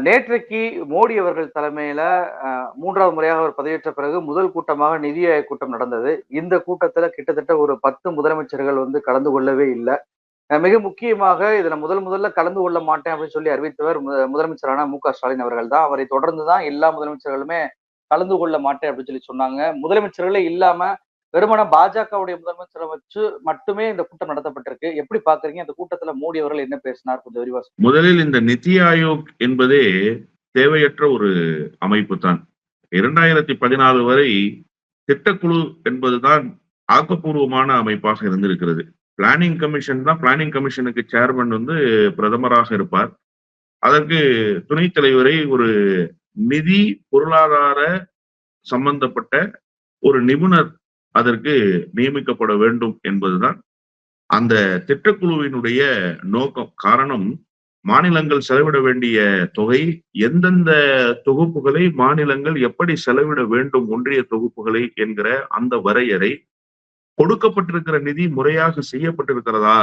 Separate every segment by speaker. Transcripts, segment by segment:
Speaker 1: நேற்றைக்கு மோடி அவர்கள் தலைமையில 3வது முறையாக அவர் பதவியேற்ற பிறகு முதல் கூட்டமாக நிதி ஆயோக் கூட்டம் நடந்தது. இந்த கூட்டத்துல கிட்டத்தட்ட ஒரு 10 முதலமைச்சர்கள் கலந்து கொள்ளவே இல்ல. மிக முக்கியமாக இதுல முதல்ல கலந்து கொள்ள மாட்டேன் அப்படின்னு சொல்லி அறிவித்தவர் முதலமைச்சரான மு.க. ஸ்டாலின் அவர்கள் தான். அவரை தொடர்ந்து தான் எல்லா முதலமைச்சர்களுமே கலந்து கொள்ள மாட்டேன் அப்படின்னு சொல்லி சொன்னாங்க. முதலமைச்சர்களே இல்லாம வெறுமன பாஜகவுடைய முதலமைச்சரை வச்சு மட்டுமே இந்த கூட்டம் நடத்தப்பட்டிருக்கு. எப்படி பாக்குறீங்க? இந்த கூட்டத்துல மோடி அவர்கள் என்ன பேசினார்? கொஞ்சம் விரிவா சொல்லுங்க.
Speaker 2: முதலில் இந்த நிதி ஆயோக் என்பதே தேவையற்ற ஒரு அமைப்பு தான். 2014 வரை திட்டக்குழு என்பதுதான் ஆக்கப்பூர்வமான அமைப்பாக இருந்திருக்கிறது. பிளானிங் கமிஷன் தான். பிளானிங் கமிஷனுக்கு சேர்மன் பிரதமராக இருப்பார். அதற்கு துணைத் தலைவரை ஒரு நிதி பொருளாதார சம்பந்தப்பட்ட ஒரு நிபுணர் அதற்கு நியமிக்கப்பட வேண்டும் என்பதுதான் அந்த திட்டக்குழுவினுடைய நோக்கம். காரணம், மாநிலங்கள் செலவிட வேண்டிய தொகை, எந்தெந்த தொகுப்புகளை மாநிலங்கள் எப்படி செலவிட வேண்டும், ஒன்றிய தொகுப்புகளை என்கிற அந்த வரையறை, கொடுக்கப்பட்டிருக்கிற நிதி முறையாக செய்யப்பட்டிருக்கிறதா,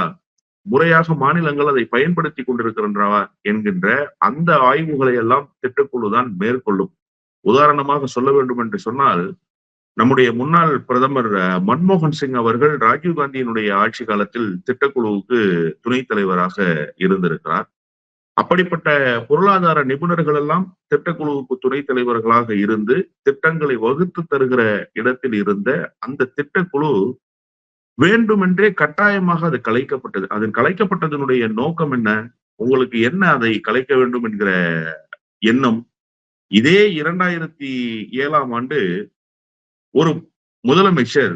Speaker 2: முறையாக மாநிலங்கள் அதை பயன்படுத்தி கொண்டிருக்கின்றனவா என்கின்ற அந்த ஆய்வுகளை எல்லாம் திட்டக்குழுதான் மேற்கொள்ளும். உதாரணமாக சொல்ல வேண்டும் என்று சொன்னால், நம்முடைய முன்னாள் பிரதமர் மன்மோகன் சிங் அவர்கள் ராஜீவ்காந்தியினுடைய ஆட்சி காலத்தில் திட்டக்குழுவுக்கு துணைத் தலைவராக இருந்திருக்கிறார். அப்படிப்பட்ட பொருளாதார நிபுணர்கள் எல்லாம் திட்டக்குழுவுக்கு துணைத் தலைவர்களாக இருந்து திட்டங்களை வகுத்து தருகிற இடத்தில் இருந்த அந்த திட்டக்குழு வேண்டுமென்றே கட்டாயமாக அது கலைக்கப்பட்டது. அது கலைக்கப்பட்டதனுடைய நோக்கம் என்ன? உங்களுக்கு என்ன அதை கலைக்க வேண்டும் என்கிற எண்ணம்? இதே 2007ஆம் ஆண்டு ஒரு முதலமைச்சர்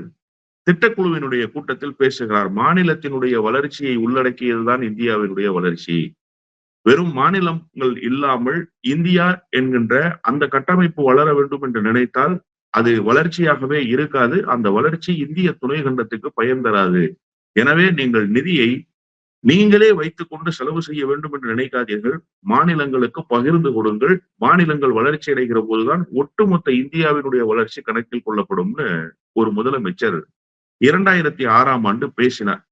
Speaker 2: திட்டக்குழுவினுடைய கூட்டத்தில் பேசுகிறார். மாநிலத்தினுடைய வளர்ச்சியை உள்ளடக்கியதுதான் இந்தியாவினுடைய வளர்ச்சி. வெறும் மாநிலங்கள் இல்லாமல் இந்தியா என்கின்ற அந்த கட்டமைப்பு வளர வேண்டும் என்று நினைத்தால் அது வளர்ச்சியாகவே இருக்காது. அந்த வளர்ச்சி இந்திய துணை கண்டத்துக்கு பயன் தராது. எனவே நீங்கள் நிதியை நீங்களே வைத்துக் கொண்டு செலவு செய்ய வேண்டும் என்று நினைக்காதீர்கள். மாநிலங்களுக்கு பகிர்ந்து கொடுங்கள். மாநிலங்கள் வளர்ச்சி அடைகிற போதுதான் ஒட்டுமொத்த இந்தியாவினுடைய வளர்ச்சி கணக்கில் கொள்ளப்படும்னு ஒரு முதலமைச்சர் 2006ஆம் ஆண்டு பேசினார்.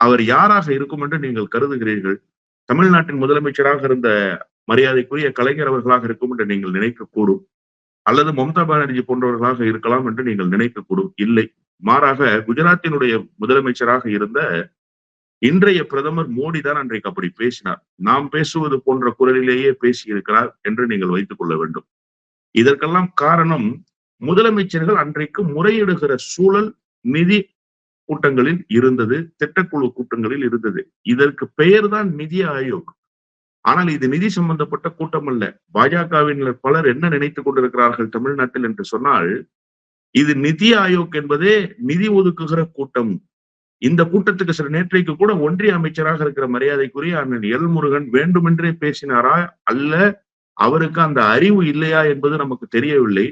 Speaker 2: அவர் யாராக இருக்கும் என்று நீங்கள் கருதுகிறீர்கள்? தமிழ்நாட்டின் முதலமைச்சராக இருந்த மரியாதைக்குரிய கலைஞர் அவர்களாக இருக்கும் என்று நீங்கள் நினைக்கக்கூடும். அல்லது மம்தா பானர்ஜி போன்றவர்களாக இருக்கலாம் என்று நீங்கள் நினைக்கக்கூடும். இல்லை, மாறாக குஜராத்தினுடைய முதலமைச்சராக இருந்த இன்றைய பிரதமர் மோடி தான் அன்றைக்கு அப்படி பேசினார். நாம் பேசுவது போன்ற குரலிலேயே பேசியிருக்கிறார் என்று நீங்கள் வைத்துக் கொள்ள வேண்டும். இதற்கெல்லாம் காரணம், முதலமைச்சர்கள் அன்றைக்கு முறையிடுகிற சூழல் நிதி கூட்டங்களில் இருந்தது, திட்டக்குழு கூட்டங்களில் இருந்தது. இதற்கு பெயர் தான் நிதி ஆயோக். ஆனால் இது நிதி சம்பந்தப்பட்ட கூட்டம் அல்ல. பாஜகவினர் பலர் என்ன நினைத்துக் கொண்டிருக்கிறார்கள் தமிழ்நாட்டில் என்று சொன்னால், இது நிதி ஆயோக் என்பதே நிதி ஒதுக்குகிற கூட்டம். இந்த கூட்டத்துக்கு சில நேற்றைக்கு கூட ஒன்றிய அமைச்சராக இருக்கிற மரியாதைக்குரிய அண்ணன் எல் முருகன் வேண்டுமென்றே பேசினாரா, அல்ல அவருக்கு அந்த அறிவு இல்லையா என்பது நமக்கு தெரியவில்லை.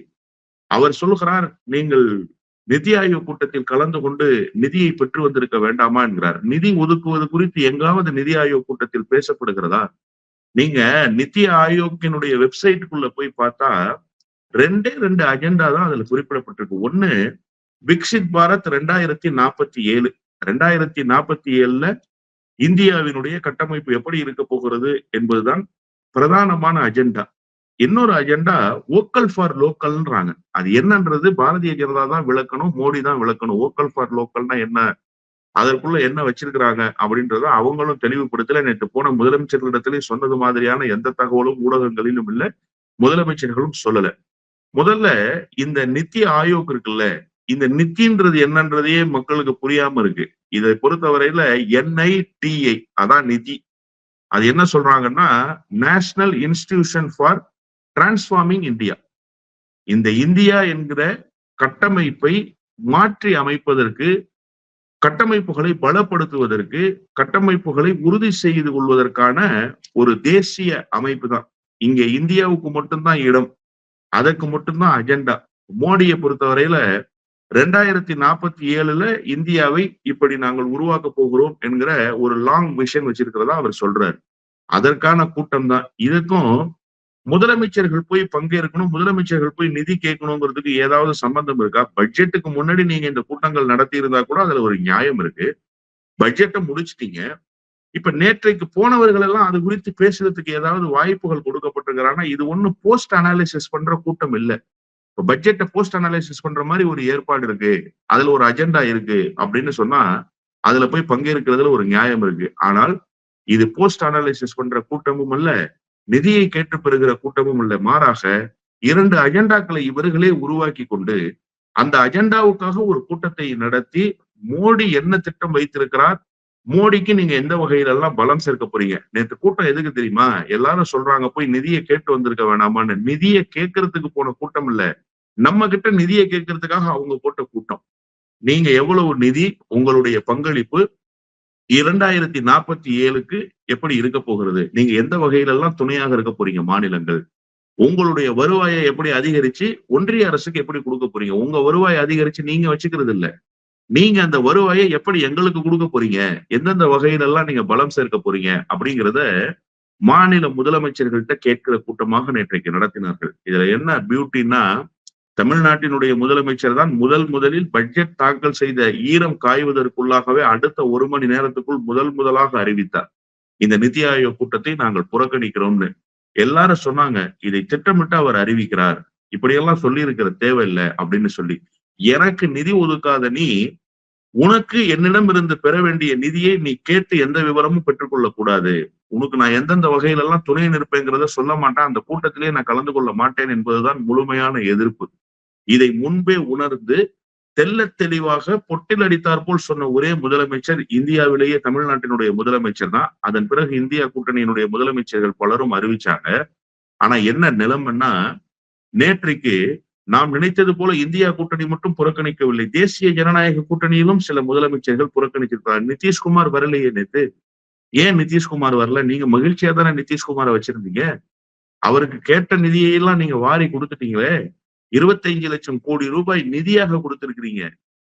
Speaker 2: அவர் சொல்லுகிறார், நீங்கள் நிதி ஆயோக் கூட்டத்தில் கலந்து கொண்டு நிதியை பெற்று வந்திருக்க வேண்டாமா என்கிறார். நிதி ஒதுக்குவது குறித்து எங்காவது நிதி ஆயோக் கூட்டத்தில் பேசப்படுகிறதா? நீங்க நிதி ஆயோக்கினுடைய வெப்சைட்டுக்குள்ள போய் பார்த்தா 2 அஜெண்டா தான் அதுல குறிப்பிடப்பட்டிருக்கு. ஒண்ணு, விக்சித் பாரத் 2047. 2047ல இந்தியாவினுடைய கட்டமைப்பு எப்படி இருக்க போகிறது என்பதுதான் பிரதானமான அஜெண்டா. இன்னொரு அஜெண்டா வோக்கல் ஃபார் லோக்கல்ன்றாங்க. அது என்னன்றது பாரதிய ஜனதா தான் விளக்கணும், மோடி தான் விளக்கணும். வோக்கல் ஃபார் லோக்கல்னா என்ன, அதற்குள்ள என்ன வச்சிருக்கிறாங்க அப்படின்றத அவங்களும் தெளிவுபடுத்தல. நேற்று போன முதலமைச்சர்களிடத்திலே சொன்னது மாதிரியான எந்த தகவலும் ஊடகங்களிலும் இல்லை, முதலமைச்சர்களும் சொல்லல. முதல்ல இந்த நிதி ஆயோக் இருக்குல்ல, இந்த நிதின்றது என்னன்றதையே மக்களுக்கு புரியாம இருக்கு. இதை பொறுத்தவரையில NITI அதான் நிதி. அது என்ன சொல்றாங்கன்னா, national institution for transforming India. இந்த இந்தியா என்கிற கட்டமைப்பை மாற்றி அமைப்பதற்கு, கட்டமைப்புகளை பலப்படுத்துவதற்கு, கட்டமைப்புகளை உறுதி செய்து கொள்வதற்கான ஒரு தேசிய அமைப்பு தான். இங்க இந்தியாவுக்கு மட்டும்தான் இடம், அதற்கு மட்டும்தான் அஜெண்டா. மோடியை பொறுத்தவரையில 2047ல இந்தியாவை இப்படி நாங்கள் உருவாக்க போகிறோம் என்கிற ஒரு லாங் விஷன் வச்சிருக்கிறதா அவர் சொல்றாரு. அதற்கான கூட்டம் தான். இதுக்கும் முதலமைச்சர்கள் போய் பங்கேற்கணும், முதலமைச்சர்கள் போய் நிதி கேட்கணுங்கிறதுக்கு ஏதாவது சம்பந்தம் இருக்கா? பட்ஜெட்டுக்கு முன்னாடி நீங்க இந்த கூட்டங்கள் நடத்தி இருந்தா கூட அதுல ஒரு நியாயம் இருக்கு. பட்ஜெட்டை முடிச்சிட்டீங்க, இப்ப நேற்றைக்கு போனவர்கள் எல்லாம் அது குறித்து பேசுறதுக்கு ஏதாவது வாய்ப்புகள் கொடுக்கப்பட்டிருக்கிறாங்கன்னா இது ஒண்ணு போஸ்ட் அனாலிசிஸ் பண்ற கூட்டம் இல்ல. இப்ப பட்ஜெட்டை போஸ்ட் அனாலிசிஸ் பண்ற மாதிரி ஒரு ஏற்பாடு இருக்கு, அதுல ஒரு அஜெண்டா இருக்கு அப்படின்னு சொன்னா அதுல போய் பங்கேற்கிறதுல ஒரு நியாயம் இருக்கு. ஆனால் இது போஸ்ட் அனாலிசிஸ் பண்ற கூட்டமும் அல்ல, நிதியை கேட்டு பெறுகிற கூட்டமும் இல்ல. மாறாக 2 அஜெண்டாக்களை இவர்களே உருவாக்கி கொண்டு அந்த அஜெண்டாவுக்காக ஒரு கூட்டத்தை நடத்தி மோடி என்ன திட்டம் வைத்திருக்கிறார், மோடிக்கு நீங்க எந்த வகையில எல்லாம் பலம் சேர்க்க போறீங்க. நேற்று கூட்டம் எதுக்கு தெரியுமா? எல்லாரும் சொல்றாங்க போய் நிதியை கேட்டு வந்திருக்க வேணாமான்னு. நிதியை கேட்கறதுக்கு போன கூட்டம் இல்ல, நம்ம கிட்ட நிதியை கேட்கறதுக்காக அவங்க போட்ட கூட்டம். நீங்க எவ்வளவு நிதி, உங்களுடைய பங்களிப்பு 2047க்கு எப்படி இருக்க போகிறது, நீங்க எந்த வகையில எல்லாம் துணையாக இருக்க போறீங்க மாநிலங்கள், உங்களுடைய வருவாயை எப்படி அதிகரிச்சு ஒன்றிய அரசுக்கு எப்படி கொடுக்க போறீங்க, உங்க வருவாயை அதிகரிச்சு நீங்க வச்சுக்கிறது இல்ல, நீங்க அந்த வருவாயை எப்படி எங்களுக்கு கொடுக்க போறீங்க, எந்தெந்த வகையில எல்லாம் நீங்க பலம் சேர்க்க போறீங்க அப்படிங்கிறத மாநில முதலமைச்சர்கள்ட்ட கேட்கிற கூட்டமாக நேற்றைக்கு நடத்தினார்கள். இதுல என்ன பியூட்டின்னா, தமிழ்நாட்டினுடைய முதலமைச்சர் தான் முதலில் பட்ஜெட் தாக்கல் செய்த ஈரம் காய்வதற்குள்ளாகவே அடுத்த 1 மணி நேரத்துக்குள் முதலாக அறிவித்தார், இந்த நிதி ஆயோக் கூட்டத்தை நாங்கள் புறக்கணிக்கிறோம்னு. எல்லாரும் சொன்னாங்க இதை திட்டமிட்டு அவர் அறிவிக்கிறார், இப்படியெல்லாம் சொல்லி இருக்கிற தேவையில்லை அப்படின்னு சொல்லி. எனக்கு நிதி ஒதுக்காத நீ, உனக்கு என்னிடம் இருந்து பெற வேண்டிய நிதியை நீ கேட்டு எந்த விவரமும் பெற்றுக்கொள்ள கூடாது, உனக்கு நான் எந்தெந்த வகையில எல்லாம் துணை நிற்பேங்கிறத சொல்ல மாட்டேன், அந்த கூட்டத்திலேயே நான் கலந்து கொள்ள மாட்டேன் என்பதுதான் முழுமையான எதிர்ப்பு. இதை முன்பே உணர்ந்து தெல்ல தெளிவாக பொட்டில் அடித்தார் போல் சொன்ன ஒரே முதலமைச்சர் இந்தியாவிலேயே தமிழ்நாட்டினுடைய முதலமைச்சர் தான். அதன் பிறகு இந்தியா கூட்டணியினுடைய முதலமைச்சர்கள் பலரும் அறிவிச்சாங்க. ஆனா என்ன நிலைமைன்னா, நேற்றைக்கு நாம் நினைத்தது போல இந்தியா கூட்டணி மட்டும் புறக்கணிக்கவில்லை, தேசிய ஜனநாயக கூட்டணியிலும் சில முதலமைச்சர்கள் புறக்கணிச்சிருக்கிறார். நிதிஷ்குமார் வரலையே நேத்து. ஏன் நிதிஷ்குமார் வரல? நீங்க மகிழ்ச்சியா தானே நிதிஷ்குமாரை வச்சிருந்தீங்க, அவருக்கு கேட்ட நிதியெல்லாம் நீங்க வாரி கொடுத்துட்டீங்களே, 25 லட்சம் கோடி ரூபாய் நிதியாக கொடுத்திருக்கிறீங்க.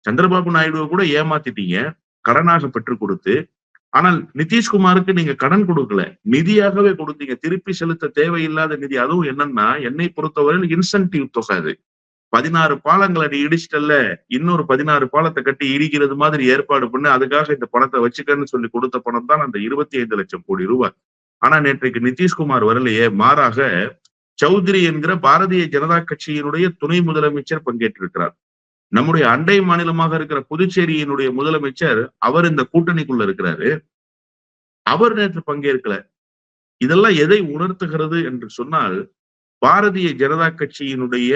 Speaker 2: சந்திரபாபு நாயுடுவை கூட ஏமாத்திட்டீங்க கடனாக பெற்றுக் கொடுத்து. ஆனால் நிதிஷ்குமாருக்கு நீங்க கடன் கொடுக்கல, நிதியாகவே கொடுத்தீங்க, திருப்பி செலுத்த தேவையில்லாத நிதி. அதுவும் என்னன்னா, என்னை பொறுத்தவரையில் இன்சென்டிவ் தொகை அது. 16 பாலங்களை நீ இடிச்சிட்டல்ல, இன்னொரு 16 பாலத்தை கட்டி இடிக்கிறது மாதிரி ஏற்பாடு பண்ணு, அதுக்காக இந்த பணத்தை வச்சுக்கன்னு சொல்லி கொடுத்த பணம் தான் அந்த 25 லட்சம் கோடி ரூபாய். ஆனா நேற்றைக்கு நிதிஷ்குமார் வரலையே, மாறாக சௌத்ரி என்கிற பாரதிய ஜனதா கட்சியினுடைய துணை முதலமைச்சர் பங்கேற்றிருக்கிறார். நம்முடைய அண்டை மாநிலமாக இருக்கிற புதுச்சேரியினுடைய முதலமைச்சர், அவர் இந்த கூட்டணிக்குள்ள இருக்கிறாரு, அவர் நேற்று பங்கேற்கல. இதெல்லாம் எதை உணர்த்துகிறது என்று சொன்னால், பாரதிய ஜனதா கட்சியினுடைய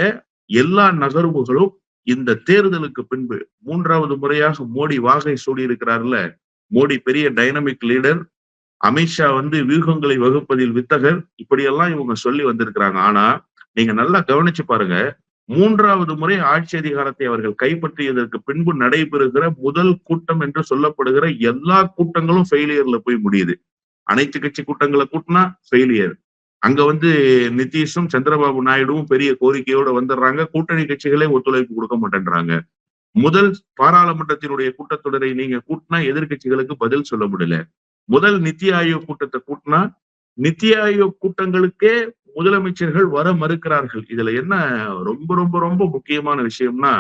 Speaker 2: எல்லா நகர்வுகளும் இந்த தேர்தலுக்கு பின்பு 3வது முறையாக மோடி வாகை சூடி இருக்கிறார்ல, மோடி பெரிய டைனமிக் லீடர், அமித்ஷா வியூகங்களை வகுப்பதில் வித்தகர், இப்படியெல்லாம் இவங்க சொல்லி வந்திருக்கிறாங்க. ஆனா நீங்க நல்லா கவனிச்சு பாருங்க, 3வது முறை ஆட்சி அதிகாரத்தை அவர்கள் கைப்பற்றியதற்கு பின்பு நடைபெறுகிற முதல் கூட்டம் என்று சொல்லப்படுகிற எல்லா கூட்டங்களும் ஃபெயிலியர்ல போய் முடியுது. அனைத்து கட்சி கூட்டங்களை கூட்டினா ஃபெயிலியர். அங்க நிதிஷும் சந்திரபாபு நாயுடுவும் பெரிய கோரிக்கையோட வந்துடுறாங்க, கூட்டணி கட்சிகளே ஒத்துழைப்பு கொடுக்க மாட்டேன்றாங்க. முதல் பாராளுமன்றத்தினுடைய கூட்டத்தொடரை நீங்க கூட்டினா எதிர்கட்சிகளுக்கு பதில் சொல்ல முடியல. முதல் நித்தி ஆயோக் கூட்டத்தை கூட்டினா நித்தி ஆயோக் கூட்டங்களுக்கே முதலமைச்சர்கள் வர மறுக்கிறார்கள். இதுல என்ன ரொம்ப ரொம்ப ரொம்ப முக்கியமான விஷயம்னா,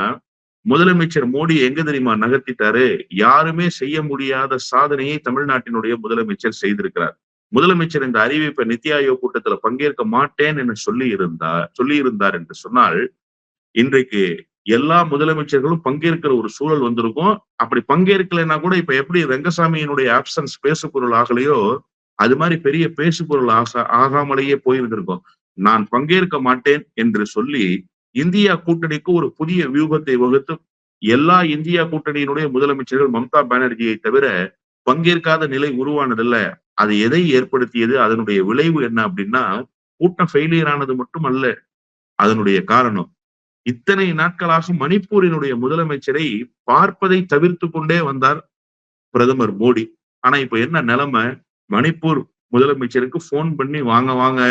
Speaker 2: முதலமைச்சர் மோடி எங்க தெரியுமா நகர்த்திட்டாரு? யாருமே செய்ய முடியாத சாதனையை தமிழ்நாட்டினுடைய முதலமைச்சர் செய்திருக்கிறார். முதலமைச்சர் இந்த அறிவிப்பை நித்தி ஆயோக் கூட்டத்துல பங்கேற்க மாட்டேன் என்று சொல்லியிருந்தார் என்று சொன்னால், இன்றைக்கு எல்லா முதலமைச்சர்களும் பங்கேற்கிற ஒரு சூழல் வந்திருக்கும். அப்படி பங்கேற்கலைன்னா கூட இப்ப எப்படி ரங்கசாமியினுடைய ஆப்சன்ஸ் பேசு பொருள் ஆகலையோ, அது மாதிரி பெரிய பேசு பொருள் ஆகாமலேயே போயிருந்திருக்கும். நான் பங்கேற்க மாட்டேன் என்று சொல்லி இந்தியா கூட்டணிக்கு ஒரு புதிய வியூகத்தை வகுத்து எல்லா இந்தியா கூட்டணியினுடைய முதலமைச்சர்கள் மம்தா பானர்ஜியை தவிர பங்கேற்காத நிலை உருவானதில்ல. அது எதை ஏற்படுத்தியது, அதனுடைய விளைவு என்ன அப்படின்னா, கூட்டம் ஃபெயிலியர் ஆனது மட்டும் அல்ல அதனுடைய காரணம். இத்தனை நாட்களாக மணிப்பூரினுடைய முதலமைச்சரை பார்ப்பதை தவிர்த்து கொண்டே வந்தார் பிரதமர் மோடி. ஆனா இப்ப என்ன நிலைமை, மணிப்பூர் முதலமைச்சருக்கு போன் பண்ணி வாங்க வாங்க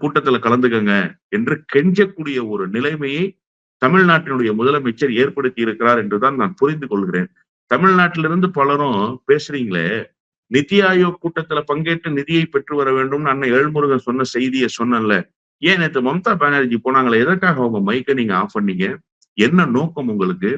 Speaker 2: கூட்டத்துல கலந்துக்கங்க என்று கெஞ்சக்கூடிய ஒரு நிலைமையை தமிழ்நாட்டினுடைய முதலமைச்சர் ஏற்படுத்தி இருக்கிறார் என்றுதான் நான் புரிந்து கொள்கிறேன். தமிழ்நாட்டிலிருந்து பலரும் பேசுறீங்களே, நித்தி ஆயோக் கூட்டத்துல பங்கேற்று நிதியை பெற்று வர வேண்டும் அண்ணன் எல்முருகன் சொன்ன செய்தியை சொன்னல, ஏன் நேற்று மம்தா பானர்ஜி போனாங்களே, எதற்காக அவங்க மைக்கை நீங்க ஆஃப் பண்ணீங்க? என்ன நோக்கம் உங்களுக்கு?